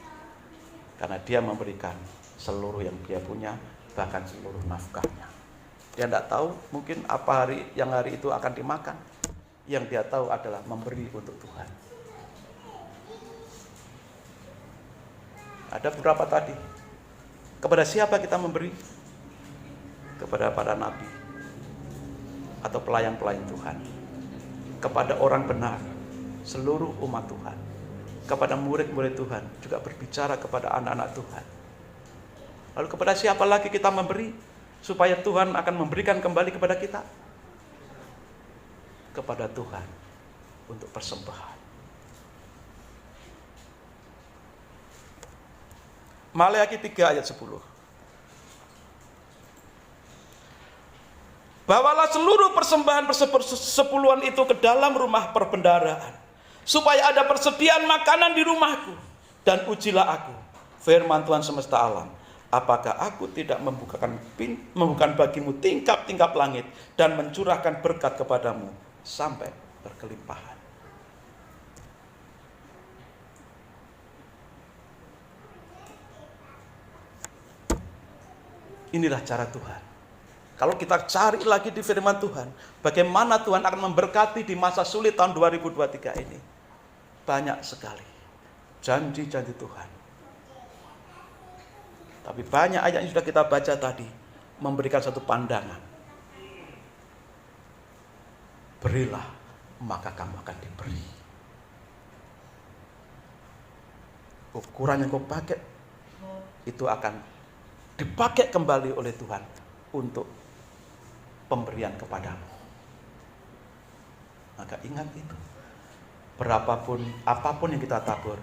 karena dia memberikan seluruh yang dia punya, bahkan seluruh nafkahnya. Dia tidak tahu mungkin apa hari itu akan dimakan. Yang dia tahu adalah memberi untuk Tuhan. Ada beberapa tadi. Kepada siapa kita memberi? Kepada para nabi atau pelayan-pelayan Tuhan, kepada orang benar, seluruh umat Tuhan, kepada murid-murid Tuhan, juga berbicara kepada anak-anak Tuhan. Lalu kepada siapa lagi kita memberi supaya Tuhan akan memberikan kembali kepada kita? Kepada Tuhan untuk persembahan. Maleakhi 3 ayat 10. Bawalah seluruh persembahan persepuluhan itu ke dalam rumah perbendaharaan, supaya ada persediaan makanan di rumahku. Dan ujilah aku, firman Tuhan semesta alam, apakah aku tidak membukakan bagimu tingkap-tingkap langit dan mencurahkan berkat kepadamu sampai berkelimpahan. Inilah cara Tuhan. Kalau kita cari lagi di firman Tuhan, bagaimana Tuhan akan memberkati di masa sulit tahun 2023 ini. Banyak sekali janji-janji Tuhan. Tapi banyak ayat yang sudah kita baca tadi memberikan satu pandangan. Berilah, maka kamu akan diberi. Ukuran yang kau pakai itu akan dipakai kembali oleh Tuhan untuk pemberian kepadamu. Maka ingat itu. Berapapun, apapun yang kita tabur,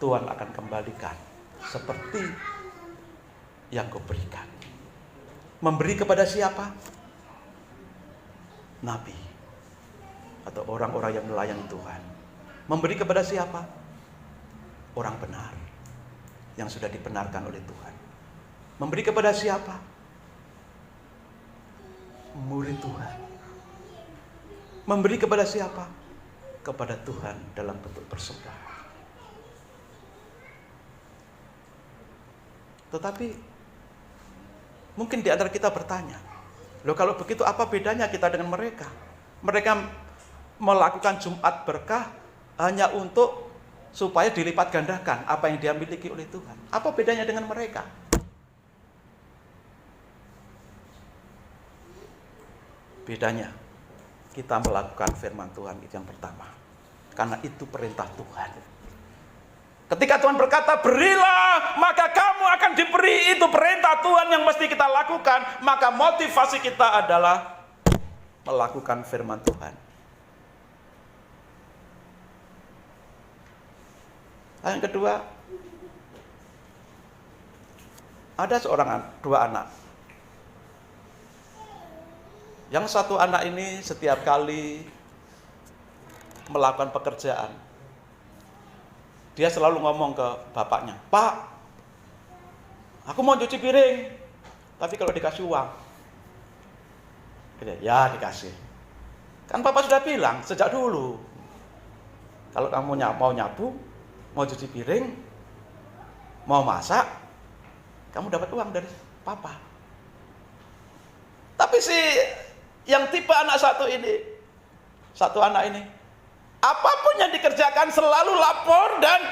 Tuhan akan kembalikan seperti yang kau berikan. Memberi kepada siapa? Nabi atau orang-orang yang melayani Tuhan. Memberi kepada siapa? Orang benar yang sudah dibenarkan oleh Tuhan. Memberi kepada siapa? Murid Tuhan. Memberi kepada siapa? Kepada Tuhan dalam bentuk persembahan. Tetapi mungkin di antara kita bertanya, loh kalau begitu apa bedanya kita dengan mereka? Mereka melakukan Jumat berkah hanya untuk supaya dilipat gandakan apa yang dia miliki oleh Tuhan. Apa bedanya dengan mereka? Bedanya, kita melakukan firman Tuhan itu yang pertama. Karena itu perintah Tuhan. Ketika Tuhan berkata, berilah, maka kamu akan diberi. Itu perintah Tuhan yang mesti kita lakukan. Maka motivasi kita adalah melakukan firman Tuhan. Yang kedua, ada dua anak. Yang satu anak ini setiap kali melakukan pekerjaan, dia selalu ngomong ke bapaknya, Pak, aku mau cuci piring, tapi kalau dikasih uang, ya dikasih. Kan papa sudah bilang sejak dulu, kalau kamu mau nyapu, mau cuci piring, mau masak, kamu dapat uang dari papa. Tapi si yang tipe anak satu anak ini, apapun yang dikerjakan selalu lapor dan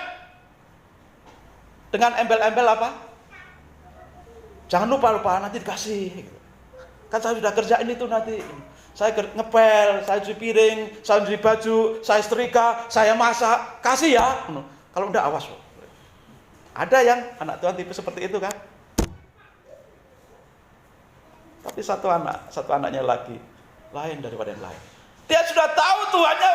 dengan embel-embel apa? Jangan lupa nanti dikasih. Kan saya sudah kerjain itu nanti. Saya ngepel, saya cuci piring, saya cuci baju, saya setrika, saya masak, kasih ya. Kalau udah awas loh. Ada yang anak Tuhan tipe seperti itu kan? Tapi satu anaknya lagi lain daripada yang lain. Dia sudah tahu Tuhannya,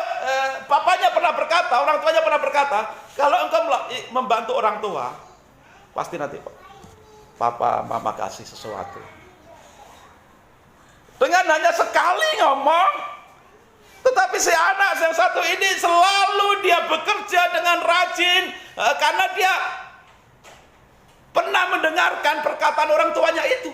papanya pernah berkata, orang tuanya pernah berkata, kalau engkau membantu orang tua, pasti nanti papa, mama kasih sesuatu. Dengan hanya sekali ngomong, tetapi si anak yang satu ini selalu dia bekerja dengan rajin, karena dia pernah mendengarkan perkataan orang tuanya itu.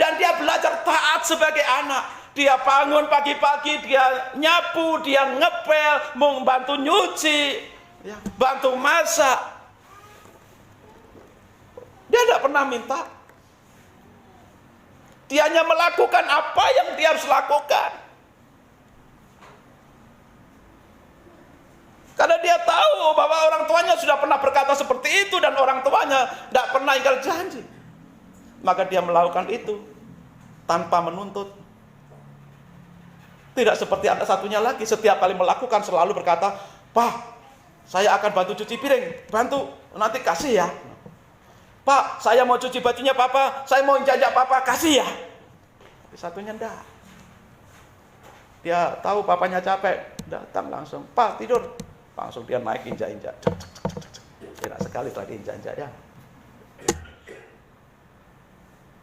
Dan dia belajar taat sebagai anak. Dia bangun pagi-pagi, dia nyapu, dia ngepel, membantu nyuci, bantu masak. Dia tidak pernah minta. Dia hanya melakukan apa yang dia harus lakukan. Karena dia tahu bahwa orang tuanya sudah pernah berkata seperti itu dan orang tuanya tidak pernah ingkar janji. Maka dia melakukan itu tanpa menuntut. Tidak seperti anak satunya lagi, setiap kali melakukan selalu berkata, Pak, saya akan bantu cuci piring, bantu, nanti kasih ya. Pak, saya mau cuci bajunya papa, saya mau jajak papa, kasih ya. Tapi satunya enggak. Dia tahu papanya capek, datang langsung, Pak tidur. Langsung dia naik injak-injak. Enak sekali tadi injak-injak ya.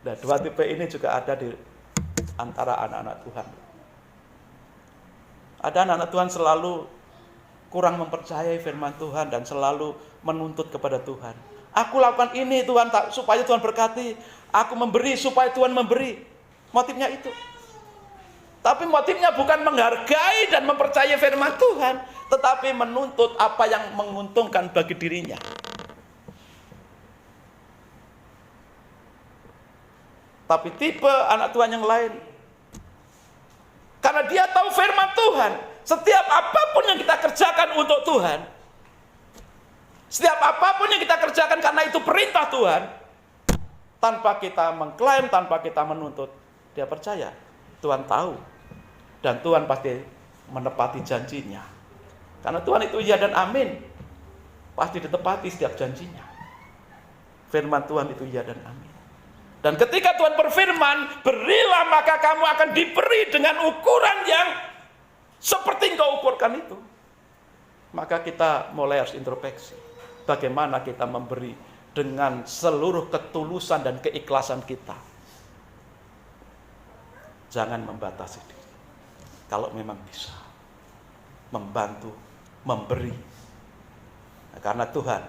Nah, dua tipe ini juga ada di antara anak-anak Tuhan. Ada anak-anak Tuhan selalu kurang mempercayai firman Tuhan dan selalu menuntut kepada Tuhan. Aku lakukan ini Tuhan supaya Tuhan berkati. Aku memberi supaya Tuhan memberi. Motifnya itu. Tapi motifnya bukan menghargai dan mempercayai firman Tuhan, tetapi menuntut apa yang menguntungkan bagi dirinya. Tapi tipe anak Tuhan yang lain, karena dia tahu firman Tuhan, setiap apapun yang kita kerjakan untuk Tuhan, setiap apapun yang kita kerjakan karena itu perintah Tuhan, tanpa kita mengklaim, tanpa kita menuntut. Dia percaya, Tuhan tahu. Dan Tuhan pasti menepati janjinya. Karena Tuhan itu iya dan amin. Pasti ditepati setiap janjinya. Firman Tuhan itu iya dan amin. Dan ketika Tuhan berfirman, berilah maka kamu akan diberi dengan ukuran yang seperti engkau ukurkan itu. Maka kita mulai harus introspeksi. Bagaimana kita memberi dengan seluruh ketulusan dan keikhlasan kita. Jangan membatasi diri. Kalau memang bisa. Membantu, memberi. Nah, karena Tuhan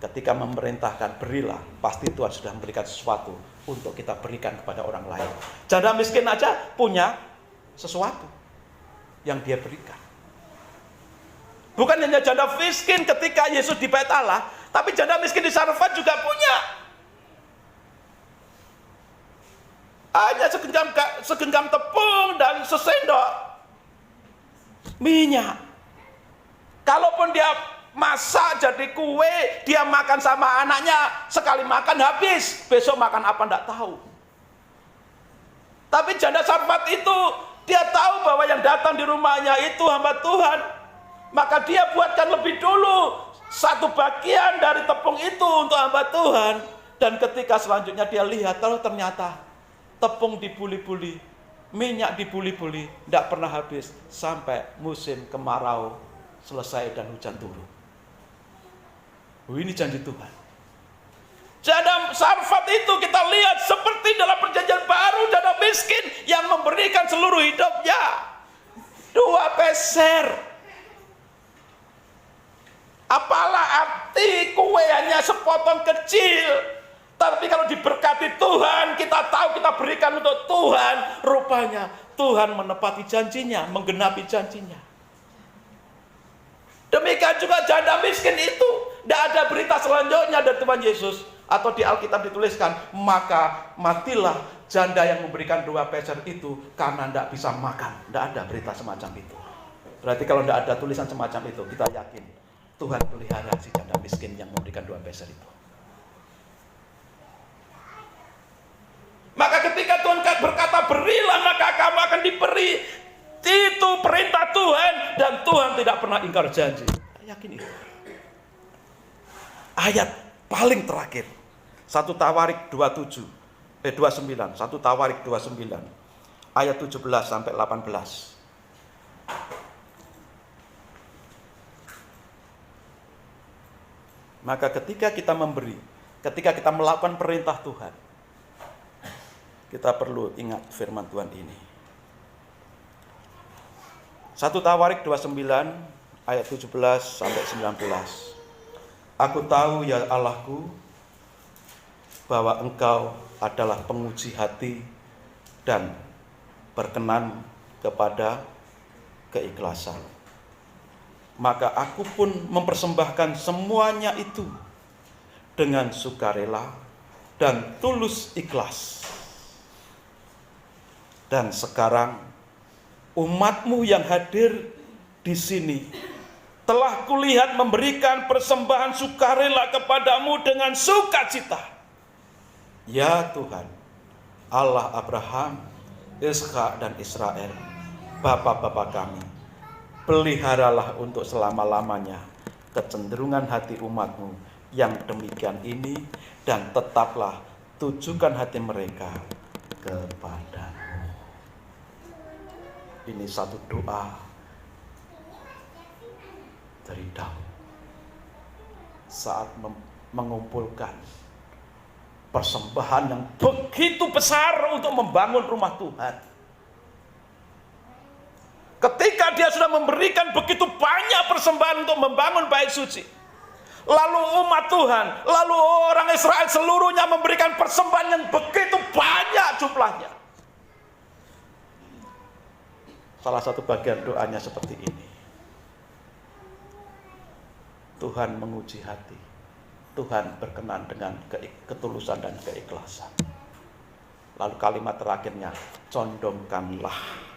ketika memerintahkan berilah, pasti Tuhan sudah memberikan sesuatu untuk kita berikan kepada orang lain. Janda miskin aja punya sesuatu yang dia berikan. Bukan hanya janda miskin ketika Yesus di Bait Allah, tapi janda miskin di Sarfat juga punya. Hanya segenggam tepung dan sesendok minyak. Kalaupun dia masak jadi kue, dia makan sama anaknya, sekali makan habis, besok makan apa enggak tahu. Tapi janda Sarfat itu, dia tahu bahwa yang datang di rumahnya itu hamba Tuhan, maka dia buatkan lebih dulu satu bagian dari tepung itu untuk hamba Tuhan. Dan ketika selanjutnya dia lihat, kalau ternyata tepung dibuli-buli, minyak dibuli-buli, tidak pernah habis sampai musim kemarau selesai dan hujan turun. Ini janji Tuhan. Janda Sarfat itu kita lihat seperti dalam perjanjian baru, janda miskin yang memberikan seluruh hidupnya. 2 peser. Apalah arti kue hanya sepotong kecil, tapi kalau diberkati Tuhan, kita tahu kita berikan untuk Tuhan, rupanya Tuhan menepati janjinya, menggenapi janjinya. Demikian juga janda miskin itu, tidak ada berita selanjutnya dari Tuhan Yesus, atau di Alkitab dituliskan, maka matilah janda yang memberikan 2 peser itu karena tidak bisa makan. Tidak ada berita semacam itu. Berarti kalau tidak ada tulisan semacam itu, kita yakin Tuhan pelihara si janda miskin yang memberikan 2 peser itu. Maka ketika Tuhan berkata berilah maka kamu akan diberi, itu perintah Tuhan, dan Tuhan tidak pernah ingkar janji. Yakin itu. Ayat paling terakhir 1 Tawarik 29, 1 Tawarik 29 ayat 17 sampai 18. Maka ketika kita memberi, ketika kita melakukan perintah Tuhan, kita perlu ingat firman Tuhan ini. 1 Tawarik 29 ayat 17 sampai 19. Aku tahu ya Allahku, bahwa Engkau adalah penguji hati dan berkenan kepada keikhlasan. Maka aku pun mempersembahkan semuanya itu dengan sukarela dan tulus ikhlas. Dan sekarang umatmu yang hadir di sini telah kulihat memberikan persembahan sukarela kepadamu dengan sukacita. Ya Tuhan, Allah Abraham, Ishak dan Israel, Bapa-bapa kami, peliharalah untuk selama-lamanya kecenderungan hati umatmu yang demikian ini, dan tetaplah tujukan hati mereka kepadamu. Ini satu doa dari Daud saat mengumpulkan persembahan yang begitu besar untuk membangun rumah Tuhan. Ketika dia sudah memberikan begitu banyak persembahan untuk membangun bait suci, lalu umat Tuhan, lalu orang Israel seluruhnya memberikan persembahan yang begitu banyak jumlahnya. Salah satu bagian doanya seperti ini. Tuhan menguji hati. Tuhan berkenan dengan ketulusan dan keikhlasan. Lalu kalimat terakhirnya, condongkanlah.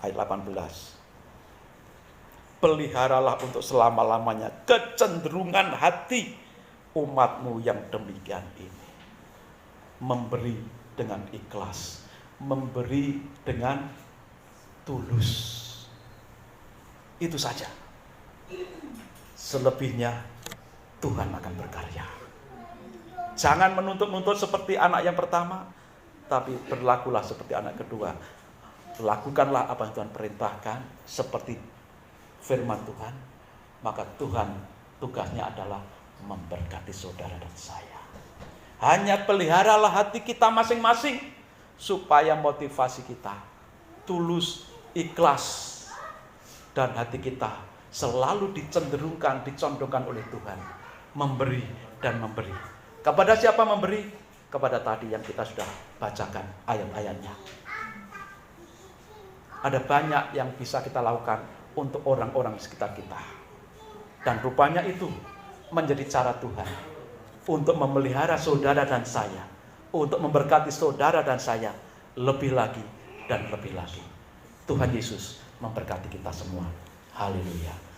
Ayat 18. Peliharalah untuk selama-lamanya kecenderungan hati umat-Mu yang demikian ini. Memberi dengan ikhlas, memberi dengan tulus. Itu saja. Selebihnya Tuhan akan berkarya. Jangan menuntut-nuntut seperti anak yang pertama, tapi berlakulah seperti anak kedua. Lakukanlah apa yang Tuhan perintahkan seperti firman Tuhan, maka Tuhan tugasnya adalah memberkati saudara dan saya. Hanya peliharalah hati kita masing-masing supaya motivasi kita tulus, ikhlas, dan hati kita selalu dicenderungkan, dicondongkan oleh Tuhan memberi dan memberi. Kepada siapa memberi? Kepada tadi yang kita sudah bacakan ayat-ayatnya. Ada banyak yang bisa kita lakukan untuk orang-orang di sekitar kita. Dan rupanya itu menjadi cara Tuhan untuk memelihara saudara dan saya, untuk memberkati saudara dan saya lebih lagi dan lebih lagi. Tuhan Yesus memberkati kita semua. Haleluya.